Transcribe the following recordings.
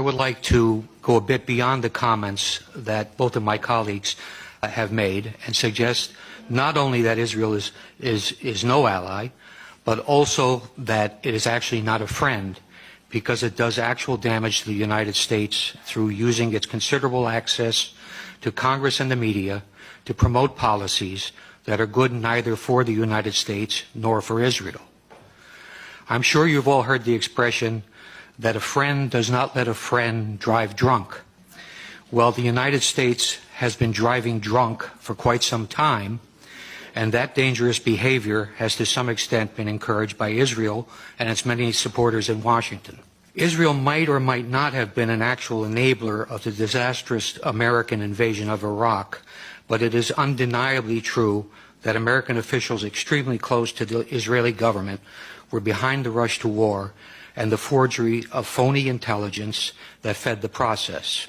I would like to go a bit beyond the comments that both of my colleagues have made and suggest not only that Israel is no ally, but also that it is actually not a friend, because it does actual damage to the United States through using its considerable access to Congress and the media to promote policies that are good neither for the United States nor for Israel. I'm sure you've all heard the expression that a friend does not let a friend drive drunk. Well, the United States has been driving drunk for quite some time, and that dangerous behavior has to some extent been encouraged by Israel and its many supporters in Washington. Israel might or might not have been an actual enabler of the disastrous American invasion of Iraq, but it is undeniably true that American officials extremely close to the Israeli government were behind the rush to war and the forgery of phony intelligence that fed the process.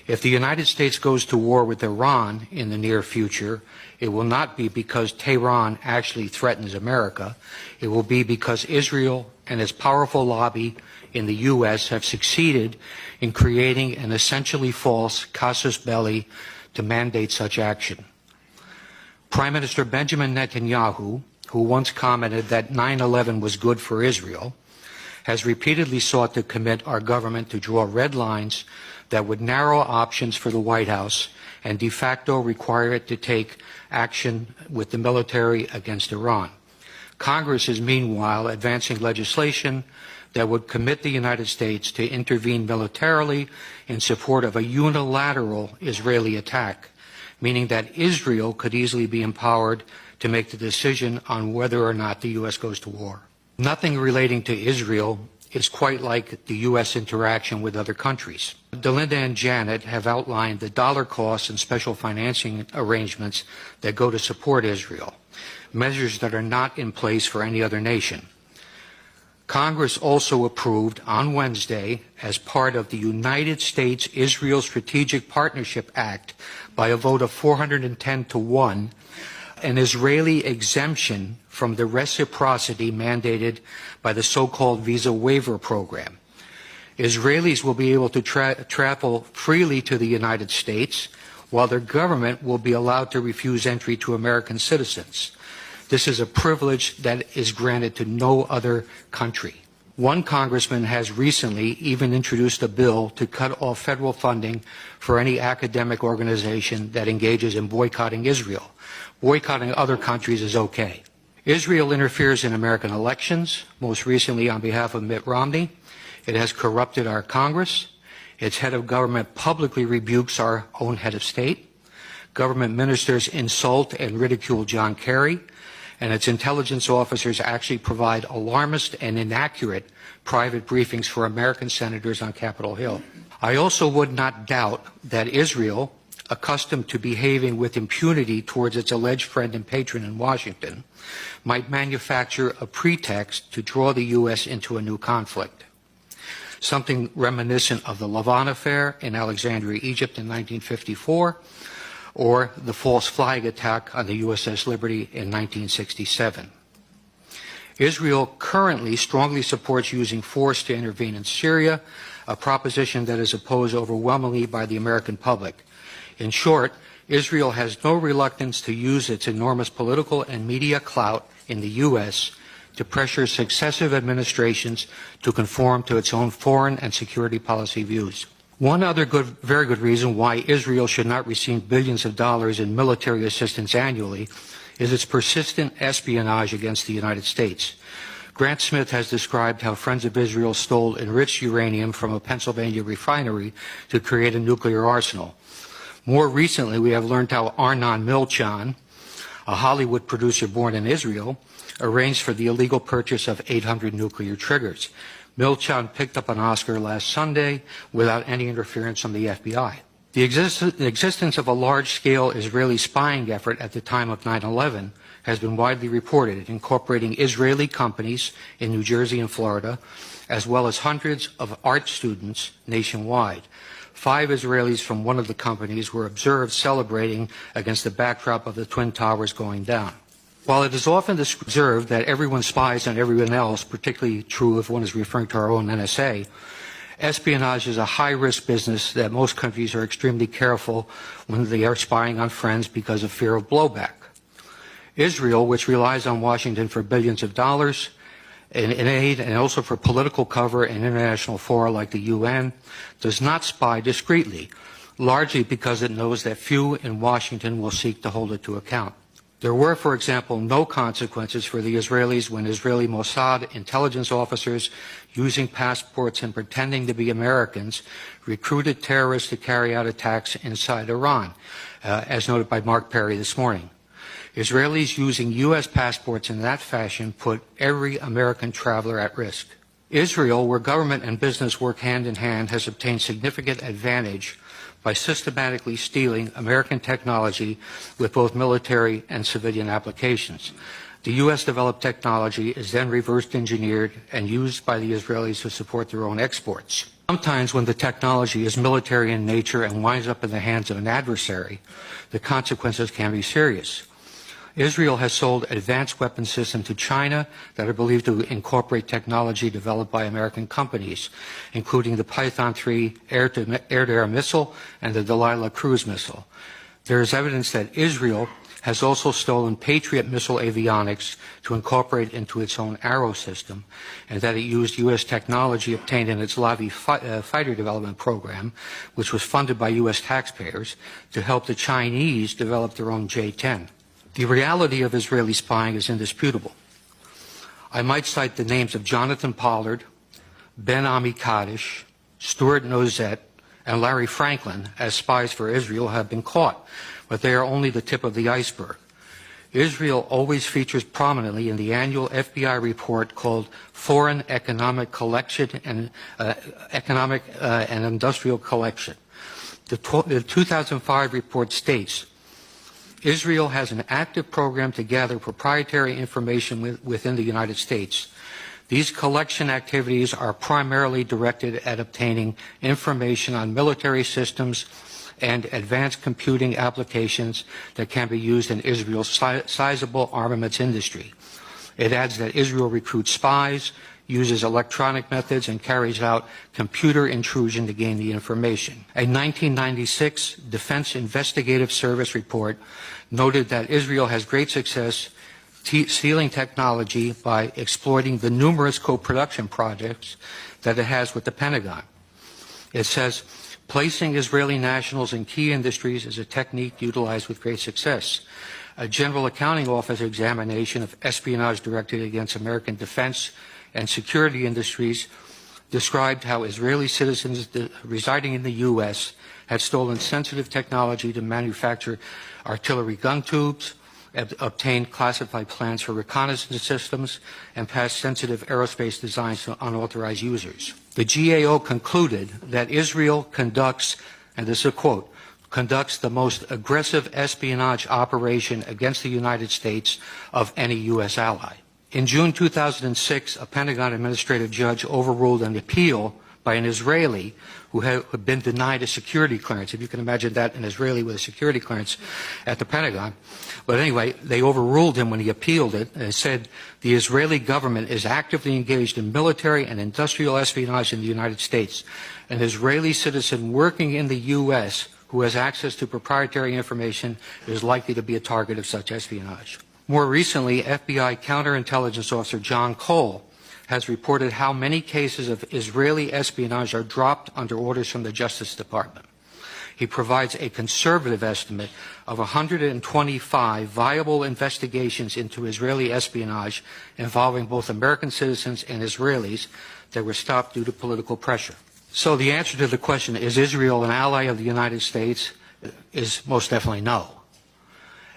If the United States goes to war with Iran in the near future, it will not be because Tehran actually threatens America. It will be because Israel and its powerful lobby in the U.S. have succeeded in creating an essentially false casus belli to mandate such action. Prime Minister Benjamin Netanyahu, who once commented that 9/11 was good for Israel, has repeatedly sought to commit our government to draw red lines that would narrow options for the White House and de facto require it to take action with the military against Iran. Congress is meanwhile advancing legislation that would commit the United States to intervene militarily in support of a unilateral Israeli attack, meaning that Israel could easily be empowered to make the decision on whether or not the U.S. goes to war. Nothing relating to Israel is quite like the U.S. interaction with other countries. Delinda and Janet have outlined the dollar costs and special financing arrangements that go to support Israel, measures that are not in place for any other nation. Congress also approved on Wednesday, as part of the United States-Israel Strategic Partnership Act, by a vote of 410-1, an Israeli exemption from the reciprocity mandated by the so-called visa waiver program. Israelis will be able to travel freely to the United States, while their government will be allowed to refuse entry to American citizens. This is a privilege that is granted to no other country. One congressman has recently even introduced a bill to cut off federal funding for any academic organization that engages in boycotting Israel. Boycotting other countries is okay. Israel interferes in American elections, most recently on behalf of Mitt Romney. It has corrupted our Congress. Its head of government publicly rebukes our own head of state. Government ministers insult and ridicule John Kerry, and its intelligence officers actually provide alarmist and inaccurate private briefings for American senators on Capitol Hill. I also would not doubt that Israel, accustomed to behaving with impunity towards its alleged friend and patron in Washington, might manufacture a pretext to draw the U.S. into a new conflict, something reminiscent of the Lavon affair in Alexandria, Egypt in 1954, or the false flag attack on the USS Liberty in 1967. Israel currently strongly supports using force to intervene in Syria, a proposition that is opposed overwhelmingly by the American public. In short, Israel has no reluctance to use its enormous political and media clout in the U.S. to pressure successive administrations to conform to its own foreign and security policy views. One other very good reason why Israel should not receive billions of dollars in military assistance annually is its persistent espionage against the United States. Grant Smith has described how Friends of Israel stole enriched uranium from a Pennsylvania refinery to create a nuclear arsenal. More recently, we have learned how Arnon Milchan, a Hollywood producer born in Israel, arranged for the illegal purchase of 800 nuclear triggers. Milchan picked up an Oscar last Sunday without any interference from the FBI. The existence of a large-scale Israeli spying effort at the time of 9/11 has been widely reported, incorporating Israeli companies in New Jersey and Florida, as well as hundreds of art students nationwide. 5 Israelis from one of the companies were observed celebrating against the backdrop of the Twin Towers going down. While it is often observed that everyone spies on everyone else, particularly true if one is referring to our own NSA, Espionage is a high-risk business that most countries are extremely careful when they are spying on friends because of fear of blowback. Israel, which relies on Washington for billions of dollars in aid and also for political cover in international fora like the UN, does not spy discreetly, largely because it knows that few in Washington will seek to hold it to account. There were, for example, no consequences for the Israelis when Israeli Mossad intelligence officers, using passports and pretending to be Americans, recruited terrorists to carry out attacks inside Iran, as noted by Mark Perry this morning. Israelis using U.S. passports in that fashion put every American traveler at risk. Israel, where government and business work hand in hand, has obtained significant advantage by systematically stealing American technology with both military and civilian applications. The U.S. developed technology is then reverse engineered and used by the Israelis to support their own exports. Sometimes when the technology is military in nature and winds up in the hands of an adversary, the consequences can be serious. Israel has sold advanced weapon systems to China that are believed to incorporate technology developed by American companies, including the Python 3 air-to-air missile and the Delilah cruise missile. There is evidence that Israel has also stolen Patriot missile avionics to incorporate into its own Arrow system, and that it used U.S. technology obtained in its Lavi fighter development program, which was funded by U.S. taxpayers, to help the Chinese develop their own J-10. The reality of Israeli spying is indisputable. I might cite the names of Jonathan Pollard, Ben Ami Kaddish, Stuart Nozet, and Larry Franklin as spies for Israel have been caught, but they are only the tip of the iceberg. Israel always features prominently in the annual FBI report called Foreign Economic Collection and Economic and Industrial Collection. The 2005 report states, Israel has an active program to gather proprietary information within the United States. These collection activities are primarily directed at obtaining information on military systems and advanced computing applications that can be used in Israel's sizable armaments industry. It adds that Israel recruits spies, uses electronic methods, and carries out computer intrusion to gain the information. A 1996 Defense Investigative Service report noted that Israel has great success stealing technology by exploiting the numerous co-production projects that it has with the Pentagon. It says, placing Israeli nationals in key industries is a technique utilized with great success. A General Accounting Office examination of espionage directed against American defense and security industries described how Israeli citizens residing in the U.S. had stolen sensitive technology to manufacture artillery gun tubes, obtained classified plans for reconnaissance systems, and passed sensitive aerospace designs to unauthorized users. The GAO concluded that Israel conducts, and this is a quote, conducts the most aggressive espionage operation against the United States of any U.S. ally. In June 2006, a Pentagon administrative judge overruled an appeal by an Israeli who had been denied a security clearance. If you can imagine that, an Israeli with a security clearance at the Pentagon. But anyway, they overruled him when he appealed it and said the Israeli government is actively engaged in military and industrial espionage in the United States. An Israeli citizen working in the U.S. who has access to proprietary information is likely to be a target of such espionage. More recently, FBI counterintelligence officer John Cole has reported how many cases of Israeli espionage are dropped under orders from the Justice Department. He provides a conservative estimate of 125 viable investigations into Israeli espionage involving both American citizens and Israelis that were stopped due to political pressure. So the answer to the question, is Israel an ally of the United States, is most definitely no.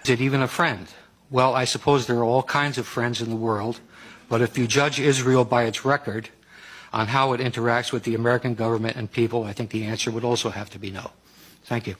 Is it even a friend? Well, I suppose there are all kinds of friends in the world, but if you judge Israel by its record on how it interacts with the American government and people, I think the answer would also have to be no. Thank you.